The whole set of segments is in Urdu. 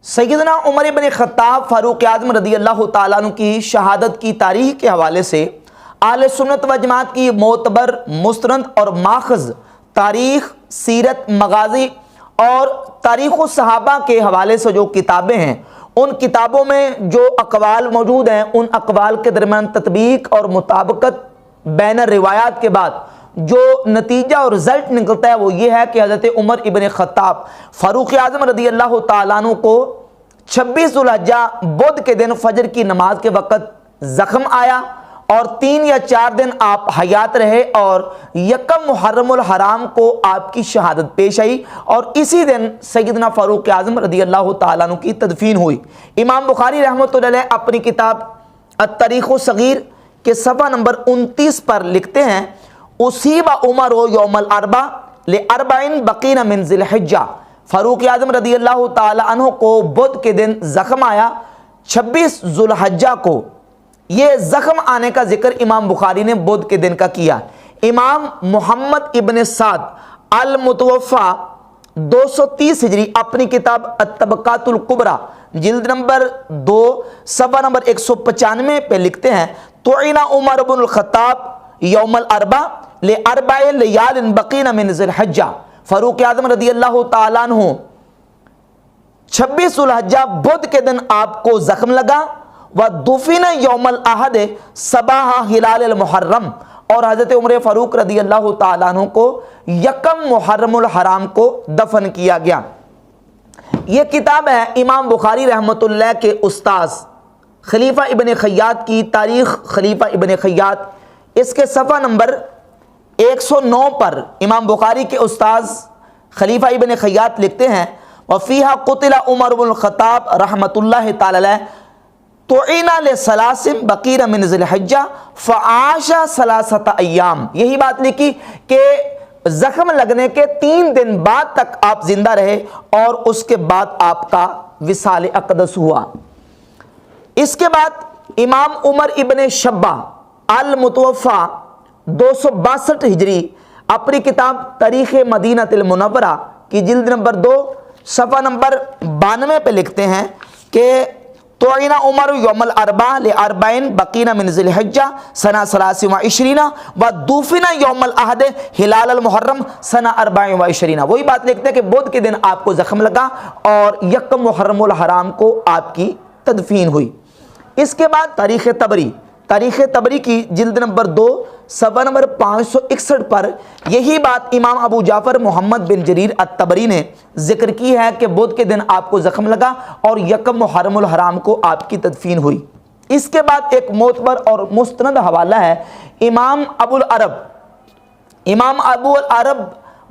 سیدنا عمر بن خطاب فاروق اعظم رضی اللہ تعالیٰ عنہ کی شہادت کی تاریخ کے حوالے سے اہل سنت و جماعت کی معتبر مستند اور ماخذ تاریخ، سیرت، مغازی اور تاریخ الصحابہ کے حوالے سے جو کتابیں ہیں، ان کتابوں میں جو اقوال موجود ہیں، ان اقوال کے درمیان تطبیق اور مطابقت بین الروایات کے بعد جو نتیجہ اور رزلٹ نکلتا ہے وہ یہ ہے کہ حضرت عمر ابن خطاب فاروق اعظم رضی اللہ تعالیٰ عنہ کو 26 ذو الحجہ بدھ کے دن فجر کی نماز کے وقت زخم آیا اور 3 یا 4 دن آپ حیات رہے اور یکم محرم الحرام کو آپ کی شہادت پیش آئی اور اسی دن سیدنا فاروق اعظم رضی اللہ تعالیٰ عنہ کی تدفین ہوئی۔ امام بخاری رحمۃ اللہ علیہ اپنی کتاب التاریخ الصغیر کے صفحہ نمبر 29 پر لکھتے ہیں، اصیب عمر یوم الاربع لاربعین بقین من ذی الحجہ، فاروق اعظم رضی اللہ تعالی عنہ کو بدھ کے دن زخم آیا 26 ذو الحجہ کو۔ یہ زخم آنے کا ذکر امام بخاری نے بدھ کے دن کا کیا۔ امام محمد ابن سعد المتوفا 230 ہجری اپنی کتاب الطبقات الکبریٰ جلد نمبر 2 صفحہ نمبر 195 پہ لکھتے ہیں، طعن عمر بن الخطاب یوم الاربع لاربع لیال بقین من ذی الحجہ، فاروق اعظم رضی اللہ تعالیٰ عنہ 26 ذو الحجہ بدھ کے دن آپ کو زخم لگا، ودفن یوم الاحد صباح ہلال المحرم، اور حضرت عمر فاروق رضی اللہ تعالیٰ عنہ کو یکم محرم الحرام کو دفن کیا گیا۔ یہ کتاب ہے امام بخاری رحمۃ اللہ کے استاذ خلیفہ ابن خیاط کی تاریخ خلیفہ ابن خیاط، اس کے صفحہ نمبر 109 پر امام بخاری کے استاذ خلیفہ ابن خیاط لکھتے ہیں، وفیہا قتل عمر بن الخطاب رحمۃ اللہ تعالی علیہ طعن لثلاث بقین من ذی الحجہ فعاش 3 ایام۔ یہی بات لکھی کہ زخم لگنے کے 3 دن بعد تک آپ زندہ رہے اور اس کے بعد آپ کا وصال اقدس ہوا۔ اس کے بعد امام عمر ابن شبہ المتوفا 262 ہجری اپنی کتاب تاریخ مدینہ المنورہ کی جلد نمبر 2 صفحہ نمبر 92 پہ لکھتے ہیں کہ طعن عمر یوم الاربع لاربعین بقین من ذی الحجہ سنہ 23 ودفن یوم الاحد ہلال المحرم سنہ 24۔ وہی بات لکھتے ہیں کہ بدھ کے دن آپ کو زخم لگا اور یکم محرم الحرام کو آپ کی تدفین ہوئی۔ اس کے بعد تاریخ طبری کی جلد نمبر 2 صفحہ نمبر 561 پر یہی بات امام ابو جعفر محمد بن جریر الطبری نے ذکر کی ہے کہ بدھ کے دن آپ کو زخم لگا اور یکم محرم الحرام کو آپ کی تدفین ہوئی۔ اس کے بعد ایک معتبر اور مستند حوالہ ہے امام ابو العرب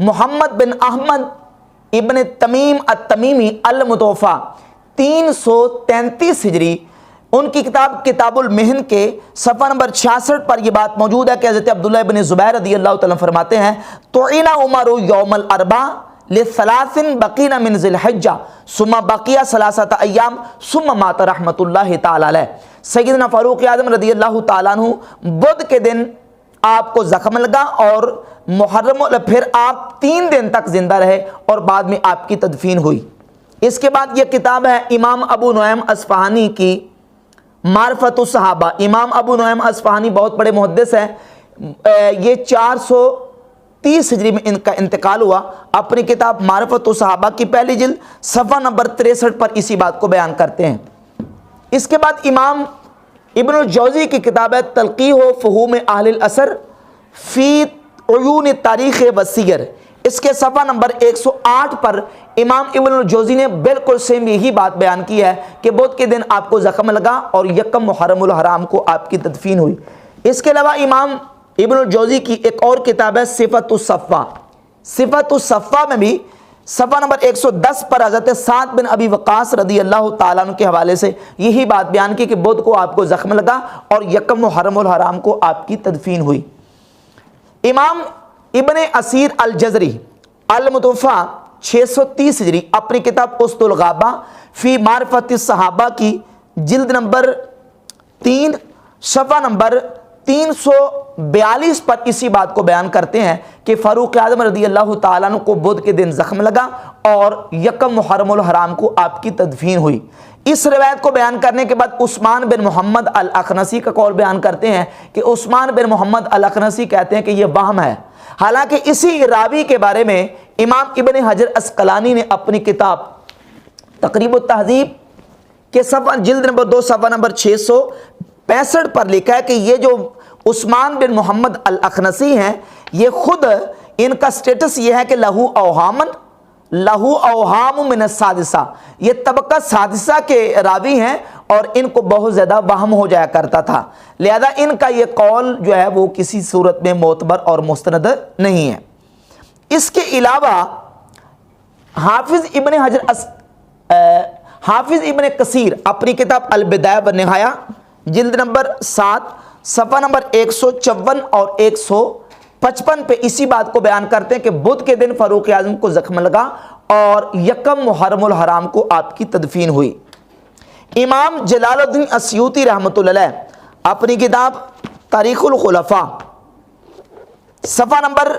محمد بن احمد ابن تمیم التمیمی المتوفا 333 ہجری، ان کی کتاب کتاب المحن کے صفحہ نمبر 66 پر یہ بات موجود ہے کہ حضرت عبداللہ بن زبیر رضی اللہ تعالیٰ فرماتے ہیں، طعن عمر یوم الاربع لثلاث بقین من ذی الحجہ ثم بقی 3 ایام ثم مات رحمۃ اللہ تعالی علیہ۔ سیدنا فاروق اعظم رضی اللہ تعالیٰ عنہ بدھ کے دن آپ کو زخم لگا اور پھر آپ 3 دن تک زندہ رہے اور بعد میں آپ کی تدفین ہوئی۔ اس کے بعد یہ کتاب ہے امام ابو نعیم اصفہانی کی معرفت الصحابہ۔ امام ابو نعیم اصفہانی بہت بڑے محدث ہیں، یہ 430 ہجری میں ان کا انتقال ہوا۔ اپنی کتاب معرفت الصحابہ کی پہلی جلد صفحہ نمبر 63 پر اسی بات کو بیان کرتے ہیں۔ اس کے بعد امام ابن الجوزی کی کتاب ہے تلقیح و فہوم اہل الاثر فی عیون تاریخ والسیر، اس کے صفحہ نمبر 108 پر امام ابن الجوزی نے بالکل سیم یہی بات بیان کی ہے کہ بدھ کے دن آپ کو زخم لگا اور یکم محرم الحرام کو آپ کی تدفین ہوئی۔ اس کے علاوہ امام ابن الجوزی کی ایک اور کتاب ہے صفت الصفہ میں بھی صفحہ نمبر 110 پر حضرت سعد بن ابی وقاص رضی اللہ تعالیٰ عنہ کے حوالے سے یہی بات بیان کی کہ بدھ کو آپ کو زخم لگا اور یکم محرم الحرام کو آپ کی تدفین ہوئی۔ امام ابن اسیر الجزری المتوفا 630 ہجری اپنی کتاب اسد الغابہ فی معرفت الصحابہ کی جلد نمبر 3 صفحہ نمبر 342 پر اسی بات کو بیان کرتے ہیں کہ فاروق اعظم رضی اللہ تعالیٰ عنہ کو بدھ کے دن زخم لگا اور یکم محرم الحرام کو آپ کی تدفین ہوئی۔ اس روایت کو بیان کرنے کے بعد عثمان بن محمد الاخنسی کا قول بیان کرتے ہیں کہ عثمان بن محمد الاخنسی کہتے ہیں کہ یہ وہم ہے۔ حالانکہ اسی راوی کے بارے میں امام ابن حجر اسقلانی نے اپنی کتاب تقریب التہذیب کے صفحہ جلد نمبر 2 صفحہ نمبر 665 پر لکھا ہے کہ یہ جو عثمان بن محمد الاخنسی ہیں یہ خود ان کا سٹیٹس یہ ہے کہ لہو اوہام من السادسہ، یہ طبقہ سادسہ کے راوی ہیں اور ان کو بہت زیادہ وہم ہو جایا کرتا تھا، لہذا ان کا یہ قول جو ہے وہ کسی صورت میں معتبر اور مستند نہیں ہے۔ اس کے علاوہ حافظ ابن کثیر اپنی کتاب البدایہ والنہایہ جلد نمبر 7 صفحہ نمبر 154 اور 155 پہ اسی بات کو بیان کرتے ہیں کہ بدھ کے دن فاروق اعظم کو زخم لگا اور یکم محرم الحرام کو آپ کی تدفین ہوئی۔ امام جلال الدین السیوطی رحمۃ اللہ علیہ اپنی کتاب تاریخ الخلفاء صفحہ نمبر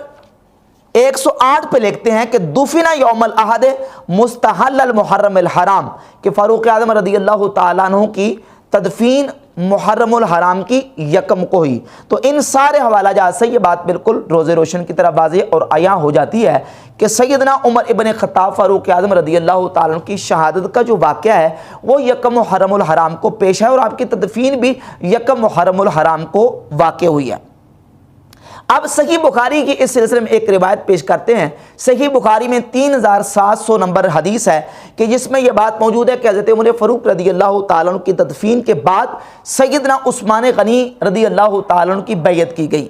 108 پہ لکھتے ہیں کہ دفن یوم الاحد مستحل المحرم الحرام، کہ فاروق اعظم رضی اللہ تعالیٰ عنہ کی تدفین محرم الحرام کی یکم کو ہوئی۔ تو ان سارے حوالہ جات سے یہ بات بالکل روز روشن کی طرح واضح اور عیاں ہو جاتی ہے کہ سیدنا عمر ابن خطاب فاروق اعظم رضی اللہ تعالیٰ عنہ کی شہادت کا جو واقعہ ہے وہ یکم محرم الحرام کو پیش ہے اور آپ کی تدفین بھی یکم محرم الحرام کو واقع ہوئی ہے۔ اب صحیح بخاری کی اس سلسلے میں ایک روایت پیش کرتے ہیں۔ صحیح بخاری میں 3700 نمبر حدیث ہے کہ جس میں یہ بات موجود ہے کہ حضرت عمر فاروق رضی اللہ تعالیٰ عنہ کی تدفین کے بعد سیدنا عثمان غنی رضی اللہ تعالیٰ عنہ کی بیعت کی گئی۔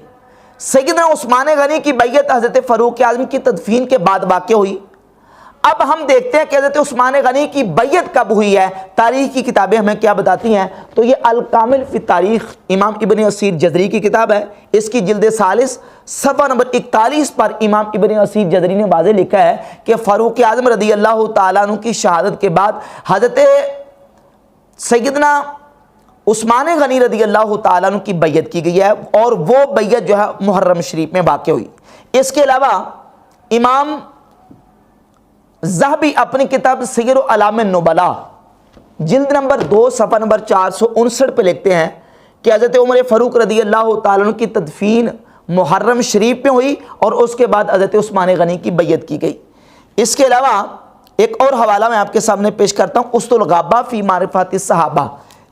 سیدنا عثمان غنی کی بیعت حضرت فاروق اعظم کی تدفین کے بعد واقع ہوئی۔ اب ہم دیکھتے ہیں کہ حضرت عثمان غنی کی بیعت کب ہوئی ہے، تاریخ کی کتابیں ہمیں کیا بتاتی ہیں۔ تو یہ الکامل فی تاریخ امام ابن اسیر جزری کی کتاب ہے، اس کی جلد 40 صفحہ نمبر 41 پر امام ابن اسیر جزری نے واضح لکھا ہے کہ فاروق اعظم رضی اللہ تعالیٰ عنہ کی شہادت کے بعد حضرت سیدنا عثمان غنی رضی اللہ تعالیٰ عنہ کی بیعت کی گئی ہے اور وہ بیعت جو ہے محرم شریف میں واقع ہوئی۔ اس کے علاوہ امام ذہبی اپنی کتاب سیر اعلام النبلاء جلد نمبر 2 صفحہ نمبر 459 پہ لکھتے ہیں کہ حضرت عمر فاروق رضی اللہ تعالیٰ عنہ کی تدفین محرم شریف میں ہوئی اور اس کے بعد حضرت عثمان غنی کی بیعت کی گئی۔ اس کے علاوہ ایک اور حوالہ میں آپ کے سامنے پیش کرتا ہوں، اسد الغابہ فی معرفت الصحابہ،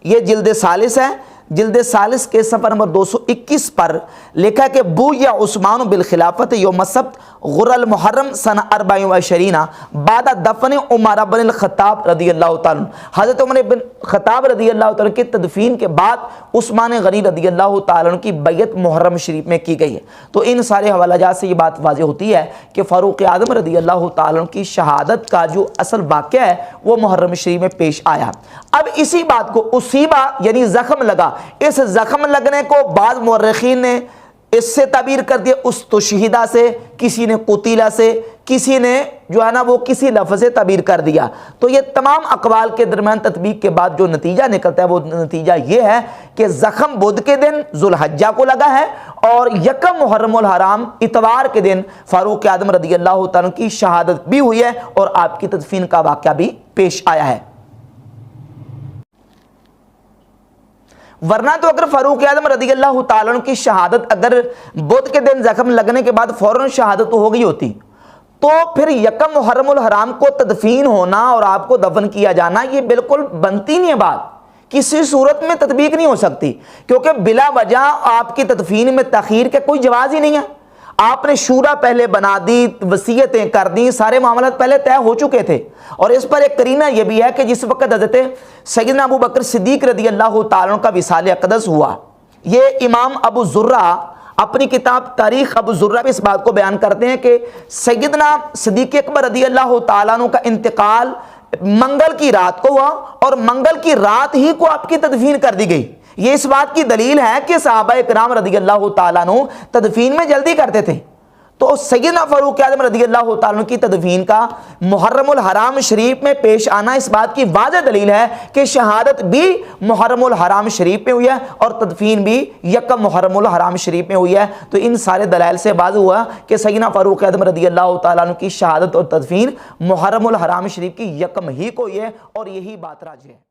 یہ جلد 40 ہے، جلد 40 کے صفحہ نمبر 221 پر لکھا کہ بویا عثمان بالخلافت یوم السبت غر المحرم سنہ 24 بعد دفن عمر بن الخطاب رضی اللہ تعالیٰ، حضرت عمر بن خطاب رضی اللہ تعالیٰ کی تدفین کے بعد عثمان غنی رضی اللہ تعالیٰ کی بیعت محرم شریف میں کی گئی ہے۔ تو ان سارے حوالہ جات سے یہ بات واضح ہوتی ہے کہ فاروق اعظم رضی اللہ تعالیٰ کی شہادت کا جو اصل واقعہ ہے وہ محرم شریف میں پیش آیا۔ اب اسی بات کو اصیبہ یعنی زخم لگا، اس زخم لگنے کو بعض مورخین نے اس سے تعبیر کر دیا استشہدہ سے، کسی نے قتیلہ سے، کسی نے جو ہے نا وہ کسی لفظ سے تعبیر کر دیا۔ تو یہ تمام اقوال کے درمیان تطبیق کے بعد جو نتیجہ نکلتا ہے وہ نتیجہ یہ ہے کہ زخم بدھ کے دن ذوالحجہ کو لگا ہے اور یکم محرم الحرام اتوار کے دن فاروق اعظم رضی اللہ تعالیٰ کی شہادت بھی ہوئی ہے اور آپ کی تدفین کا واقعہ بھی پیش آیا ہے۔ ورنہ تو اگر فاروق اعظم رضی اللہ تعالیٰ عنہ کی شہادت اگر بدھ کے دن زخم لگنے کے بعد فوراً شہادت ہو گئی ہوتی تو پھر یکم محرم الحرام کو تدفین ہونا اور آپ کو دفن کیا جانا یہ بالکل بنتی نہیں ہے، بات کسی صورت میں تطبیق نہیں ہو سکتی، کیونکہ بلا وجہ آپ کی تدفین میں تاخیر کے کوئی جواز ہی نہیں ہے۔ آپ نے شورا پہلے بنا دی، وصیتیں کر دی، سارے معاملات پہلے طے ہو چکے تھے۔ اور اس پر ایک قرینہ یہ بھی ہے کہ جس وقت حضرت سیدنا ابو بکر صدیق رضی اللہ تعالیٰ کا وصال اقدس ہوا، یہ امام ابو زرہ اپنی کتاب تاریخ ابو زرہ میں اس بات کو بیان کرتے ہیں کہ سیدنا صدیق اکبر رضی اللہ تعالیٰ کا انتقال منگل کی رات کو ہوا اور منگل کی رات ہی کو آپ کی تدفین کر دی گئی۔ یہ اس بات کی دلیل ہے کہ صحابہ کرام رضی اللہ تعالیٰ عنہ تدفین میں جلدی کرتے تھے۔ تو سیدنا فاروق اعظم رضی اللہ تعالیٰ عنہ کی تدفین کا محرم الحرام شریف میں پیش آنا اس بات کی واضح دلیل ہے کہ شہادت بھی محرم الحرام شریف میں ہوئی ہے اور تدفین بھی یکم محرم الحرام شریف میں ہوئی ہے۔ تو ان سارے دلائل سے واضح ہوا کہ سیدنا فاروق اعظم رضی اللہ تعالیٰ عنہ کی شہادت اور تدفین محرم الحرام شریف کی یکم ہی کو ہوئی ہے، اور یہی بات راجح ہے۔